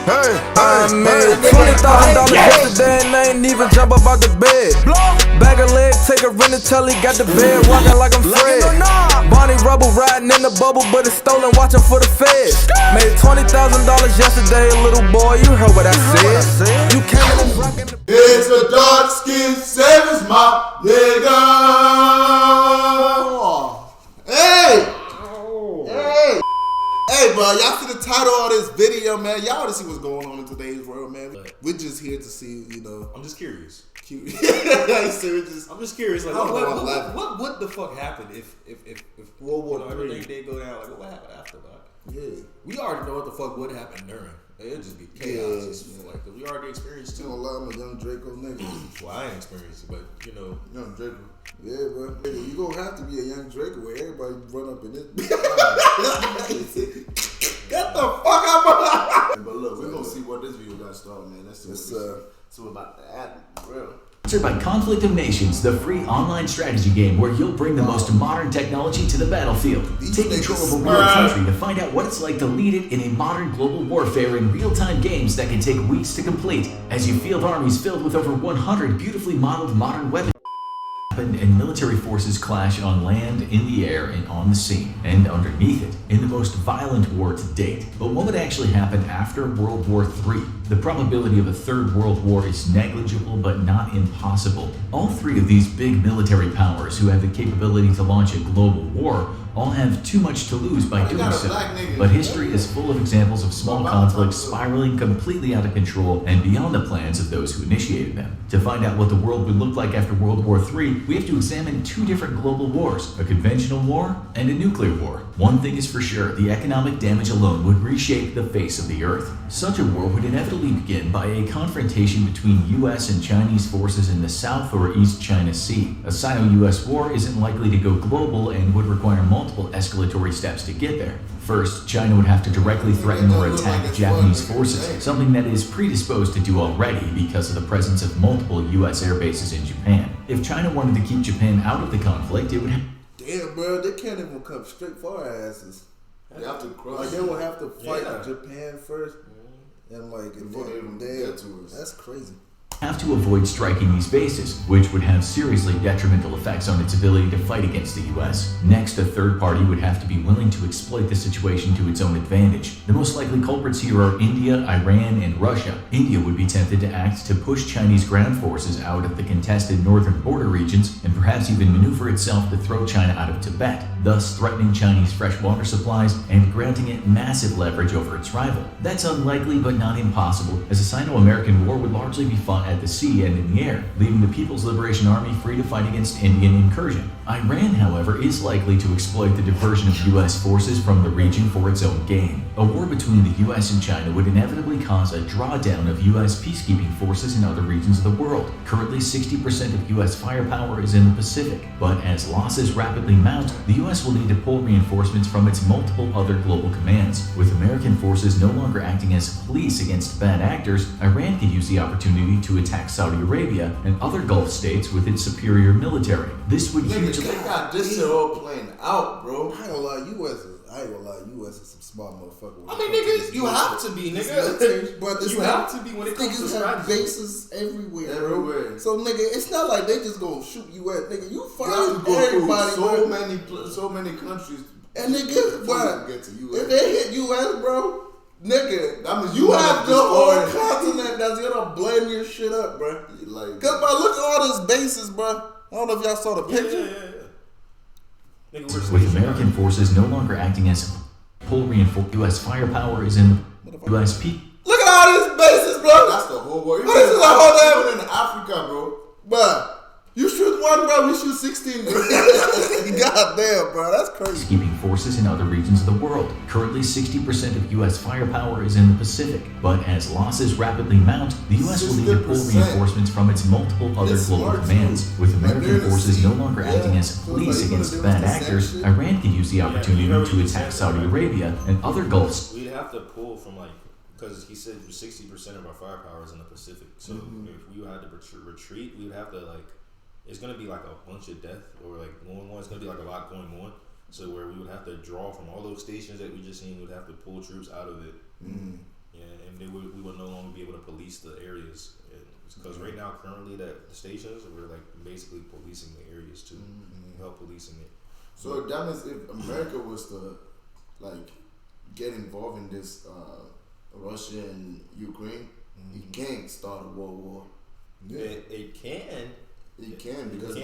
I made $20,000 yesterday and I ain't even jump up out the bed. Bag a leg, take a rent until he got the bed, walking like I'm Fred. Bonnie Rubble riding in the bubble, but it's stolen, watching for the feds. Made $20,000 yesterday, little boy, you heard what I said. You came in and rockin' the It's the dark skin savage, my nigga. Hey! Hey, bro, y'all see the title of this video, man. Y'all want to see what's going on in today's world, man. We're just here to see, I'm just curious. I'm just curious. Like, what the fuck happened if World War III everything did go down? Like, what happened after that? Yeah. We already know what the fuck would happen during. It'd just be chaos. Yeah. Like, we already experienced You too. know, a lot of young Draco niggas. Well, I ain't experienced it, but Young Draco. Yeah, bro. You gonna have to be a young Draco where everybody run up in this. Get the fuck out, bro. But look, we're gonna see what this video got started, man. Let's see what about to happen, bro. Sponsored by Conflict of Nations, the free online strategy game where you'll bring the most modern technology to the battlefield. Take control of a world country to find out what it's like to lead it in a modern global warfare in real-time games that can take weeks to complete as you field armies filled with over 100 beautifully modeled modern weapons. And military forces clash on land, in the air, and on the sea, and underneath it, in the most violent war to date. But what would actually happen after World War III? The probability of a third world war is negligible but not impossible. All three of these big military powers who have the capability to launch a global war all have too much to lose by doing so. But history is full of examples of small conflicts spiraling completely out of control and beyond the plans of those who initiated them. To find out what the world would look like after World War III, we have to examine two different global wars, a conventional war and a nuclear war. One thing is for sure, the economic damage alone would reshape the face of the earth. Such a war would inevitably begin by a confrontation between US and Chinese forces in the South or East China Sea. A Sino-US war isn't likely to go global and would require multiple escalatory steps to get there. First, China would have to directly threaten or attack Japanese forces, something that is predisposed to do already because of the presence of multiple US air bases in Japan. If China wanted to keep Japan out of the conflict, it would have... Damn, bro, they can't even come straight for our asses. They have to cross. Like, they will have to fight Japan first, and like, before they even get to us. That's crazy. Have to avoid striking these bases, which would have seriously detrimental effects on its ability to fight against the US. Next, a third party would have to be willing to exploit the situation to its own advantage. The most likely culprits here are India, Iran, and Russia. India would be tempted to act to push Chinese ground forces out of the contested northern border regions and perhaps even maneuver itself to throw China out of Tibet, thus threatening Chinese freshwater supplies and granting it massive leverage over its rival. That's unlikely but not impossible, as a Sino-American war would largely be fought at the sea and in the air, leaving the People's Liberation Army free to fight against Indian incursion. Iran, however, is likely to exploit the diversion of US forces from the region for its own gain. A war between the US and China would inevitably cause a drawdown of US peacekeeping forces in other regions of the world. Currently, 60% of US firepower is in the Pacific, but as losses rapidly mount, the US will need to pull reinforcements from its multiple other global commands. With American forces no longer acting as police against bad actors, Iran could use the opportunity to attack Saudi Arabia and other Gulf states with its superior military. This would hugely... They got this shit all playing out, bro. I ain't gonna lie, US is some smart motherfucker. I mean, nigga, you have to be, nigga. But you have to be when it comes to strategy. Bases everywhere, bro. So, nigga, it's not like they just gonna shoot you at, nigga. You find everybody, so many countries. And nigga, bro, if they hit US, bro, nigga, that means you have the whole continent that's gonna blend your shit up, bro. Like, cause bro, look at all these bases, bro. I don't know if y'all saw the picture. With American forces no longer acting as pull reinforced, US firepower is in the US peak. Look at all these bases, bro. That's the whole world. This is the whole damn in Africa, bro. But you shoot one, bro, we shoot 16. God damn, bro, that's crazy. Peacekeeping forces in other regions of the world. Currently, 60% of US firepower is in the Pacific, but as losses rapidly mount, the US will need to pull reinforcements from its multiple other global commands. With American forces no longer acting as police against bad actors, Iran could use the opportunity to attack Saudi Arabia and other Gulf states. We'd have to pull from because he said 60% of our firepower is in the Pacific. So if we had to retreat, we would have to it's gonna be like a bunch of death or going on. It's gonna be like a lot going on. So where we would have to draw from all those stations that we just seen, we'd have to pull troops out of it. Yeah, and and we would no longer be able to police the areas. Because right now, currently, the stations, we're like basically policing the areas too, help policing it. So that means if America was to like get involved in this Russia and Ukraine, it can't start a world war. Yeah. It can. It can because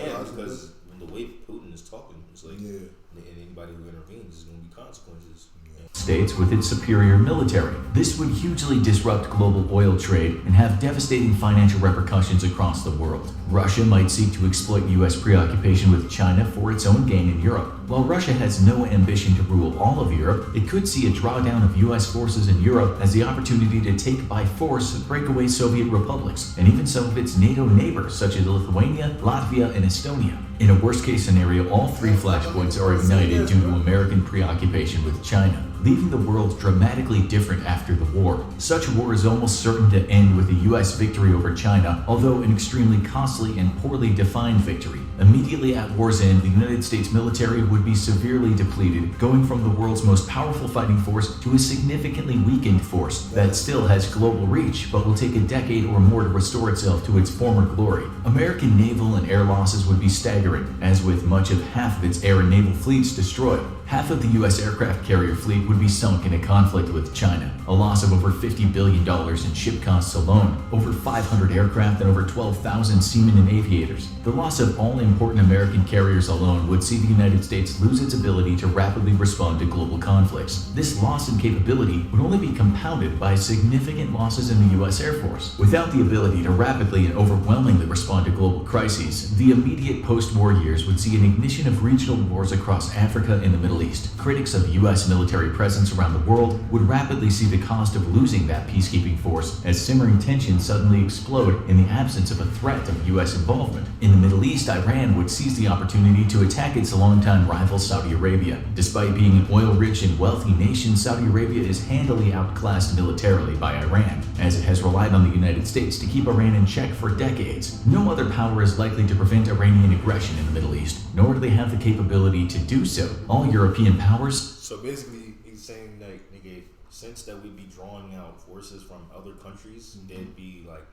the way Putin is talking, it's like anybody who intervenes is going to be consequences. States with its superior military. This would hugely disrupt global oil trade and have devastating financial repercussions across the world. Russia might seek to exploit U.S. preoccupation with China for its own gain in Europe. While Russia has no ambition to rule all of Europe, it could see a drawdown of U.S. forces in Europe as the opportunity to take by force breakaway Soviet republics, and even some of its NATO neighbors such as Lithuania, Latvia, and Estonia. In a worst-case scenario, all three flashpoints are ignited due to American preoccupation with China, leaving the world dramatically different after the war. Such a war is almost certain to end with a U.S. victory over China, although an extremely costly and poorly defined victory. Immediately at war's end, the United States military would be severely depleted, going from the world's most powerful fighting force to a significantly weakened force that still has global reach, but will take a decade or more to restore itself to its former glory. American naval and air losses would be staggering, as with much of half of its air and naval fleets destroyed. Half of the U.S. aircraft carrier fleet would be sunk in a conflict with China, a loss of over $50 billion in ship costs alone, over 500 aircraft and over 12,000 seamen and aviators. The loss of all important American carriers alone would see the United States lose its ability to rapidly respond to global conflicts. This loss in capability would only be compounded by significant losses in the U.S. Air Force. Without the ability to rapidly and overwhelmingly respond to global crises, the immediate post-war years would see an ignition of regional wars across Africa and the Middle East. Critics of U.S. military presence around the world would rapidly see the cost of losing that peacekeeping force as simmering tensions suddenly explode in the absence of a threat of U.S. involvement. In the Middle East, Iran would seize the opportunity to attack its longtime rival Saudi Arabia. Despite being an oil-rich and wealthy nation, Saudi Arabia is handily outclassed militarily by Iran, as it has relied on the United States to keep Iran in check for decades. No other power is likely to prevent Iranian aggression in the Middle East, nor do they have the capability to do so. All European powers. So basically, he's saying that, nigga, since that we'd be drawing out forces from other countries, there'd be like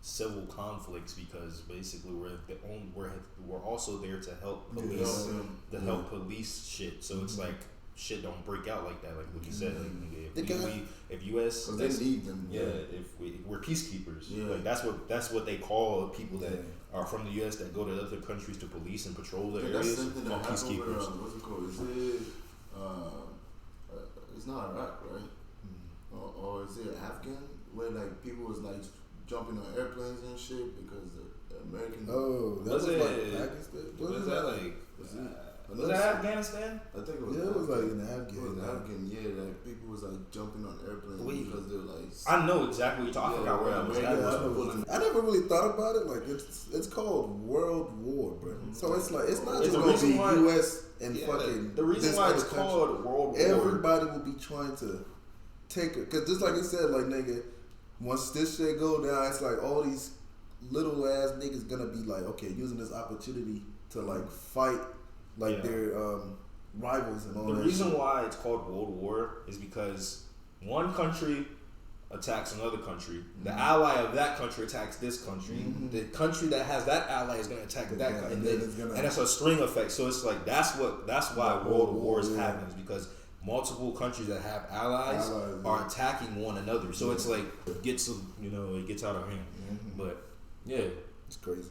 civil conflicts because basically we're also there to help police police shit. So it's like shit don't break out like that, like what you said. Like if U.S. they need them. If we're peacekeepers. Like that's what they call people that are from the U.S. that go to other countries to police and patrol the areas. Called peacekeepers. What's it called? Is it? It's not Iraq, right? Or is it Afghan? Where like people was like jumping on airplanes and shit because the American. Oh, that was like Pakistan. Was that like? Was that Afghanistan? I think it was. Yeah, it was like in Afghan. Like people was like jumping on airplanes because they're like. I know exactly what you're talking about. Where that was. I never really thought about it. Like it's called World War, bro. So it's like it's not just gonna be U.S. and fucking. The reason why it's called World War. Everybody will be trying to take it because just like you said, like nigga, once this shit go down, it's like all these little ass niggas gonna be like, okay, using this opportunity to like fight. Like their rivals and all that. The reason why it's called World War is because one country attacks another country. The ally of that country attacks this country. The country that has that ally is going to attack that country. And it's a string effect. So it's like that's why World Wars happens, because multiple countries that have allies are attacking one another. So it's like it gets out of hand. But yeah, it's crazy.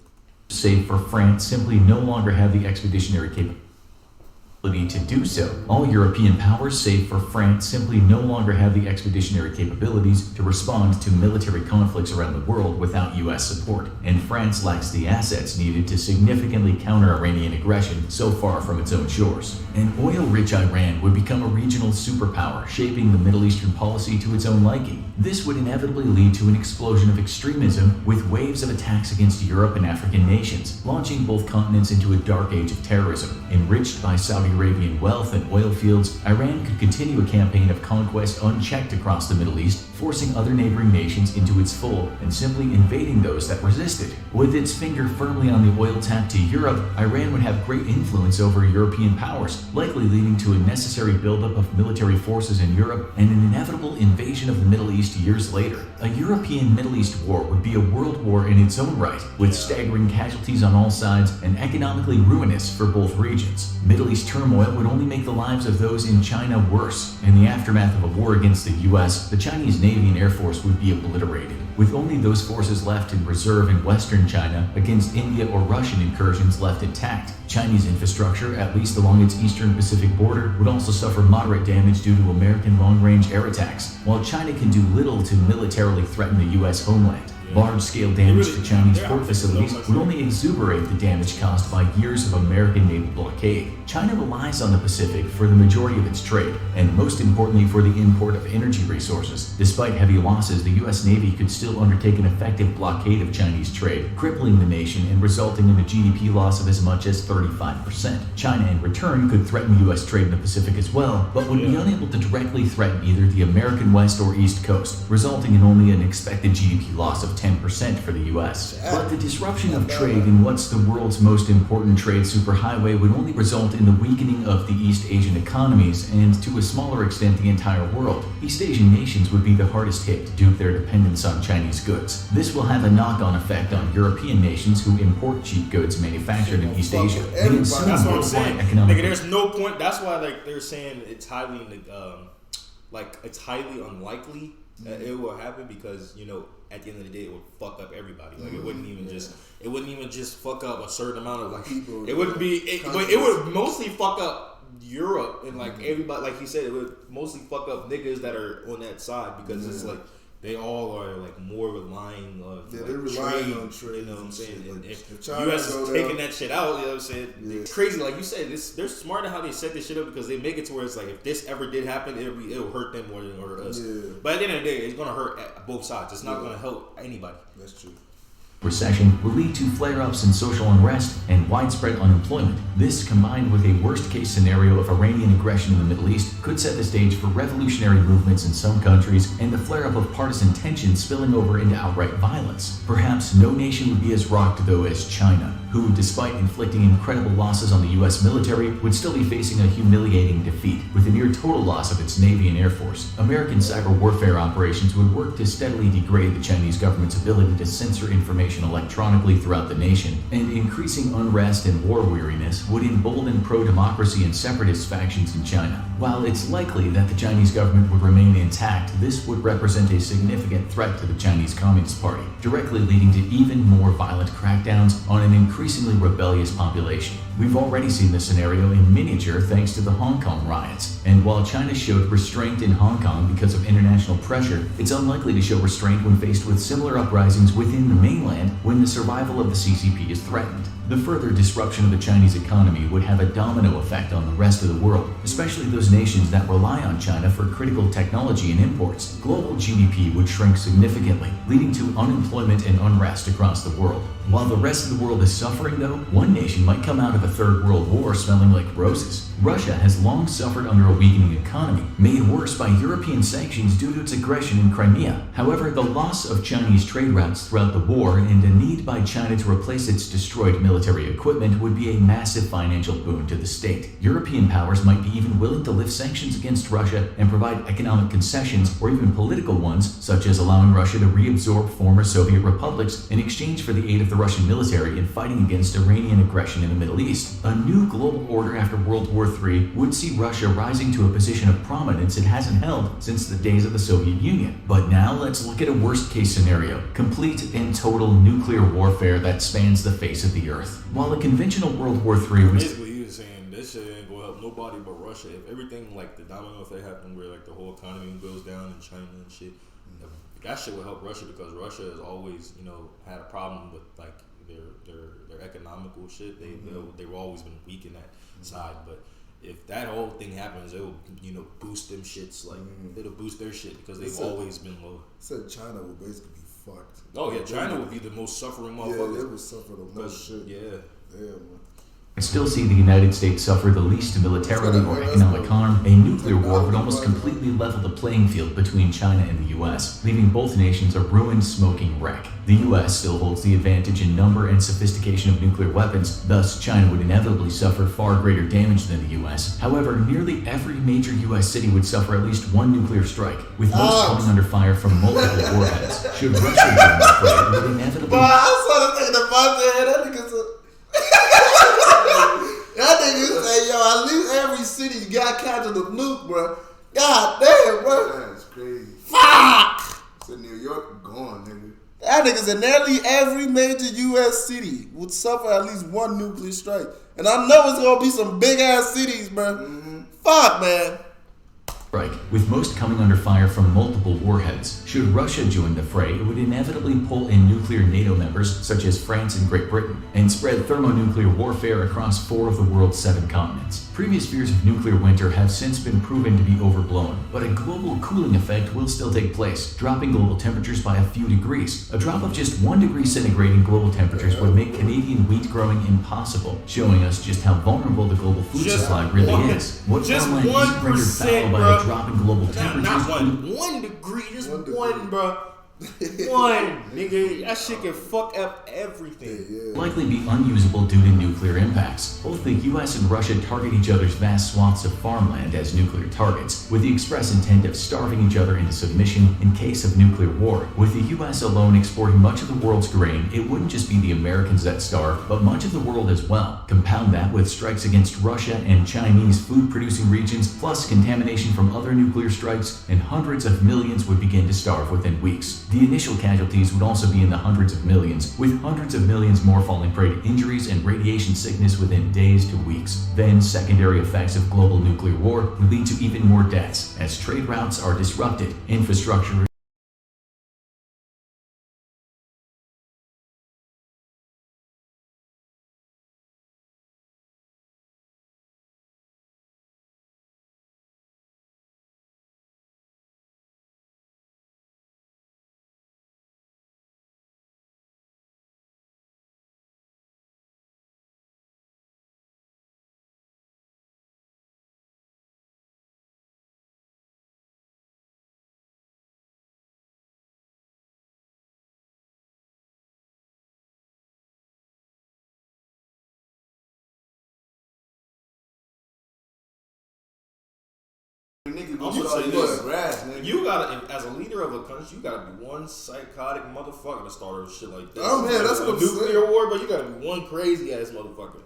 Save for France simply no longer have the expeditionary capability to do so. All European powers, save for France, simply no longer have the expeditionary capabilities to respond to military conflicts around the world without U.S. support, and France lacks the assets needed to significantly counter Iranian aggression so far from its own shores. An oil-rich Iran would become a regional superpower, shaping the Middle Eastern policy to its own liking. This would inevitably lead to an explosion of extremism, with waves of attacks against Europe and African nations, launching both continents into a dark age of terrorism, enriched by Saudi Saudi Arabian wealth and oil fields, Iran could continue a campaign of conquest unchecked across the Middle East, forcing other neighboring nations into its fold and simply invading those that resisted. With its finger firmly on the oil tap to Europe, Iran would have great influence over European powers, likely leading to a necessary buildup of military forces in Europe and an inevitable invasion of the Middle East years later. A European Middle East war would be a world war in its own right, with staggering casualties on all sides and economically ruinous for both regions. Middle East turmoil would only make the lives of those in China worse. In the aftermath of a war against the US, the Chinese Navy and Air Force would be obliterated, with only those forces left in reserve in Western China against India or Russian incursions left intact. Chinese infrastructure, at least along its eastern Pacific border, would also suffer moderate damage due to American long-range air attacks, while China can do little to militarily threaten the US homeland. Large-scale damage to Chinese port facilities would only exuberate the damage caused by years of American naval blockade. China relies on the Pacific for the majority of its trade, and most importantly for the import of energy resources. Despite heavy losses, the US Navy could still undertake an effective blockade of Chinese trade, crippling the nation and resulting in a GDP loss of as much as 35%. China, in return, could threaten US trade in the Pacific as well, but would be unable to directly threaten either the American West or East Coast, resulting in only an expected GDP loss of 10% for the US. But the disruption of trade in what's the world's most important trade superhighway would only result in the weakening of the East Asian economies and, to a smaller extent, the entire world. East Asian nations would be the hardest hit due to their dependence on Chinese goods. This will have a knock-on effect on European nations who import cheap goods manufactured in East Asia. That's what I'm saying. Nigga, there's no point. That's why they're saying it's highly it's highly unlikely that it will happen because at the end of the day it would fuck up everybody. Like it wouldn't even just fuck up a certain amount of people. It wouldn't be. But it would mostly fuck up Europe and everybody. Like he said, it would mostly fuck up niggas that are on that side because it's like. They all are more relying on they're relying on trade. You know what I'm saying? And if US is taking that shit out, you know what I'm saying? Yeah. It's crazy, like you said. They're smart in how they set this shit up because they make it to where it's like if this ever did happen, it'll hurt them more than it'll hurt us. Yeah. But at the end of the day, it's gonna hurt both sides. It's not gonna help anybody. That's true. Recession will lead to flare-ups in social unrest and widespread unemployment. This, combined with a worst-case scenario of Iranian aggression in the Middle East, could set the stage for revolutionary movements in some countries and the flare-up of partisan tension spilling over into outright violence. Perhaps no nation would be as rocked, though, as China, who, despite inflicting incredible losses on the US military, would still be facing a humiliating defeat, with a near total loss of its Navy and Air Force. American cyber warfare operations would work to steadily degrade the Chinese government's ability to censor information electronically throughout the nation, and increasing unrest and war weariness would embolden pro-democracy and separatist factions in China. While it's likely that the Chinese government would remain intact, this would represent a significant threat to the Chinese Communist Party, directly leading to even more violent crackdowns on an increasingly rebellious population. We've already seen this scenario in miniature thanks to the Hong Kong riots, and while China showed restraint in Hong Kong because of international pressure, it's unlikely to show restraint when faced with similar uprisings within the mainland when the survival of the CCP is threatened. The further disruption of the Chinese economy would have a domino effect on the rest of the world, especially those nations that rely on China for critical technology and imports. Global GDP would shrink significantly, leading to unemployment and unrest across the world. While the rest of the world is suffering, though, one nation might come out of a third world war smelling like roses. Russia has long suffered under a weakening economy, made worse by European sanctions due to its aggression in Crimea. However, the loss of Chinese trade routes throughout the war and a need by China to replace its destroyed military equipment would be a massive financial boon to the state. European powers might be even willing to lift sanctions against Russia and provide economic concessions or even political ones, such as allowing Russia to reabsorb former Soviet republics in exchange for the aid of the Russian military in fighting against Iranian aggression in the Middle East. A new global order after World War III would see Russia rising to a position of prominence it hasn't held since the days of the Soviet Union. But now let's look at a worst-case scenario: complete and total nuclear warfare that spans the face of the earth. While a conventional World War III was... Basically, he was saying this shit ain't gonna help nobody but Russia. If everything, like the domino effect happened where like the whole economy goes down in China and shit, that shit will help Russia because Russia has always, had a problem with like their economical shit. They've always been weak in that side, but if that whole thing happens, it will boost them shits. Like it'll boost their shit because they've always been low. Said China will basically be fucked. Oh yeah, China would be the most suffering motherfuckers. Yeah, they would suffer the most shit. Yeah, man. still see the United States suffer the least militarily or economic harm, a nuclear war would almost completely level the playing field between China and the US, leaving both nations a ruined, smoking wreck. The US still holds the advantage in number and sophistication of nuclear weapons, thus China would inevitably suffer far greater damage than the US. However, nearly every major US city would suffer at least one nuclear strike, with most coming under fire from multiple warheads. Should Russia join the fray, it would inevitably... I saw the thing about that That nigga say, yo, at least every city got captured the nuke, bro. God damn, bro. That's crazy. Fuck! So New York gone, nigga. That nigga said nearly every major U.S. city would suffer at least one nuclear strike. And I know it's gonna be some big ass cities, bro. Mm-hmm. Fuck, man. Right, with most coming under fire from multiple warheads. Should Russia join the fray, it would inevitably pull in nuclear NATO members such as France and Great Britain, and spread thermonuclear warfare across 4 of the world's 7 continents. Previous fears of nuclear winter have since been proven to be overblown, but a global cooling effect will still take place, dropping global temperatures by a few degrees. A drop of just 1 degree centigrade in global temperatures would make Canadian wheat growing impossible, showing us just how vulnerable the global food supply really is. What farmland isn't rendered fallow by a drop in global temperatures? Not 1 degree, just 1, bro. 1, nigga, that shit can fuck up everything. Likely be unusable due to nuclear impacts. Both the US and Russia target each other's vast swaths of farmland as nuclear targets, with the express intent of starving each other into submission in case of nuclear war. With the US alone exporting much of the world's grain, it wouldn't just be the Americans that starve, but much of the world as well. Compound that with strikes against Russia and Chinese food-producing regions, plus contamination from other nuclear strikes, and hundreds of millions would begin to starve within weeks. The initial casualties would also be in the hundreds of millions, with hundreds of millions more falling prey to injuries and radiation sickness within days to weeks. Then, secondary effects of global nuclear war would lead to even more deaths, as trade routes are disrupted, infrastructure You gotta, as a leader of a country, you gotta be one psychotic motherfucker to start shit like this. Oh man, that's what I'm saying. Nuclear war, but you gotta be one crazy ass motherfucker.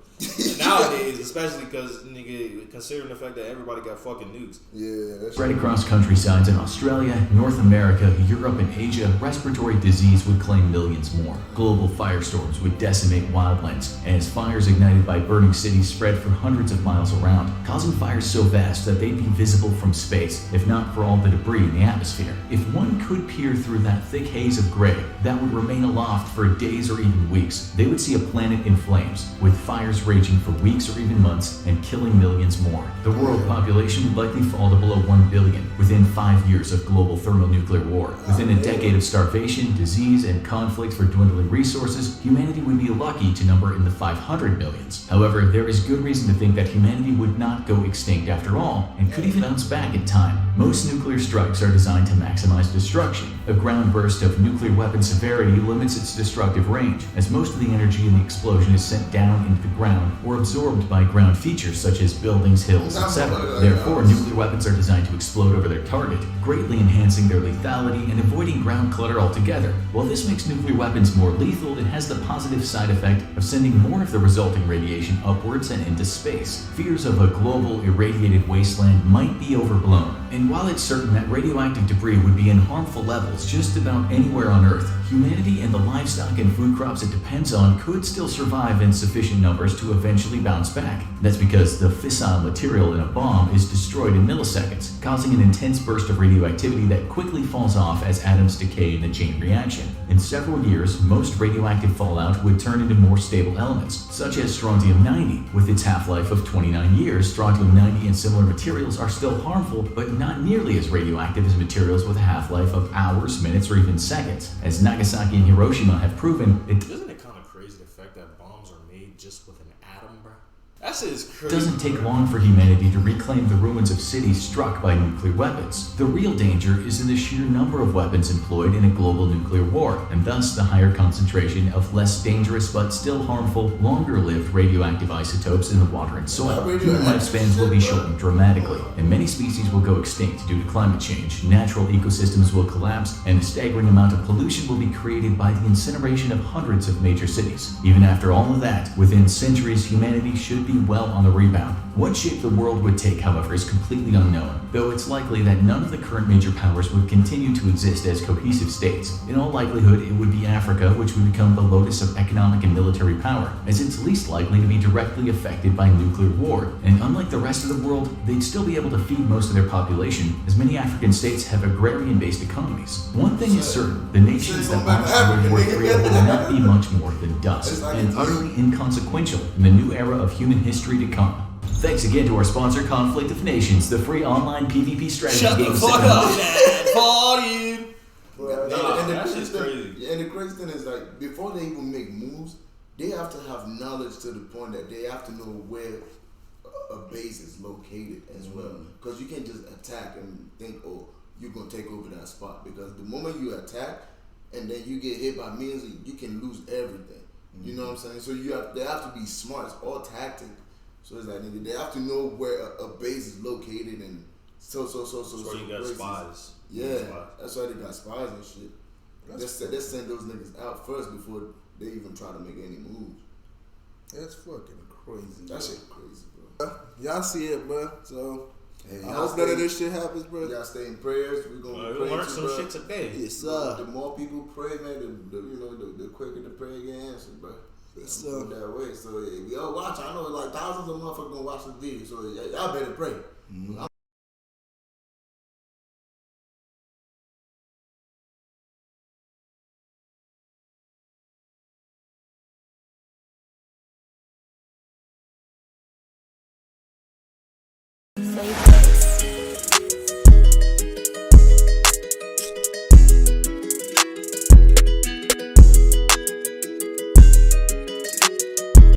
Nowadays, especially because nigga, considering the fact that everybody got fucking nukes. Yeah, that's spread across countrysides in Australia, North America, Europe, and Asia. Respiratory disease would claim millions more. Global firestorms would decimate wildlands, as fires ignited by burning cities spread for hundreds of miles around, causing fires so vast that they'd be visible from space, if not for all the debris in the atmosphere. If one could peer through that thick haze of gray that would remain aloft for days or even weeks, they would see a planet in flames, with fires raging for weeks or even months and killing millions more. The world population would likely fall to below 1 billion within 5 years of global thermonuclear war. Within a decade of starvation, disease, and conflict for dwindling resources, humanity would be lucky to number in the 500 millions. However, there is good reason to think that humanity would not go extinct after all, and could even bounce back in time. Most nuclear strikes are designed to maximize destruction. A ground burst of nuclear weapon severity limits its destructive range, as most of the energy in the explosion is sent down into the ground or absorbed by ground features such as buildings, hills, etc. Therefore, nuclear weapons are designed to explode over their target, greatly enhancing their lethality and avoiding ground clutter altogether. While this makes nuclear weapons more lethal, it has the positive side effect of sending more of the resulting radiation upwards and into space. Fears of a global irradiated wasteland might be overblown, and while it's certain that radioactive debris would be in harmful levels just about anywhere on Earth, humanity and the livestock and food crops it depends on could still survive in sufficient numbers to eventually bounce back. That's because the fissile material in a bomb is destroyed in milliseconds, causing an intense burst of radioactivity that quickly falls off as atoms decay in a chain reaction. In several years, most radioactive fallout would turn into more stable elements, such as strontium-90. With its half-life of 29 years, strontium-90 and similar materials are still harmful, but not nearly as radioactive as materials with a half-life of hours, minutes, or even seconds. As Nagasaki and Hiroshima have proven, Isn't it kind of crazy the fact that bombs are made just with an atom, bro? That shit is crazy. It doesn't take long for humanity to reclaim the ruins of cities struck by nuclear weapons. The real danger is in the sheer number of weapons employed in a global nuclear war, and thus the higher concentration of less dangerous but still harmful, longer-lived radioactive isotopes in the water and soil. Human lifespans will be shortened dramatically, and many species will go extinct due to climate change. Natural ecosystems will collapse, and a staggering amount of pollution will be created by the incineration of hundreds of major cities. Even after all of that, within centuries, humanity should be well on the rebound. What shape the world would take, however, is completely unknown, though it's likely that none of the current major powers would continue to exist as cohesive states. In all likelihood, it would be Africa which would become the locus of economic and military power, as it's least likely to be directly affected by nuclear war, and unlike the rest of the world, they'd still be able to feed most of their population, as many African states have agrarian-based economies. One thing is certain, the nations that launched World War III will not be much more than dust, and utterly inconsequential in the new era of human history to come. Thanks again to our sponsor, Conflict of Nations, the free online PvP strategy game. Shut the fuck up, Dad. Volume. That shit's crazy. And the crazy thing is, like, before they even make moves, they have to have knowledge to the point that they have to know where a base is located as well. Because you can't just attack and think, oh, you're going to take over that spot. Because the moment you attack and then you get hit by means, you can lose everything. You know what I'm saying? So they have to be smart. It's all tactic. So it's like, nigga, they have to know where a base is located and so where you got places. spies. Yeah, that's why they got spies and shit. They send those niggas out first before they even try to make any moves. That's fucking crazy. That shit crazy, bro. Y'all see it, bro. So Hey, I hope none of this shit happens, bro. Y'all stay in prayers. We're gonna We'll pray learn too, some bro. shit today. Yes, sir. The more people pray, man, the quicker the prayer get answered, bro. Yes, sir. That way. So yeah, we all watch. I know like thousands of motherfuckers gonna watch this video. So y'all better pray. Save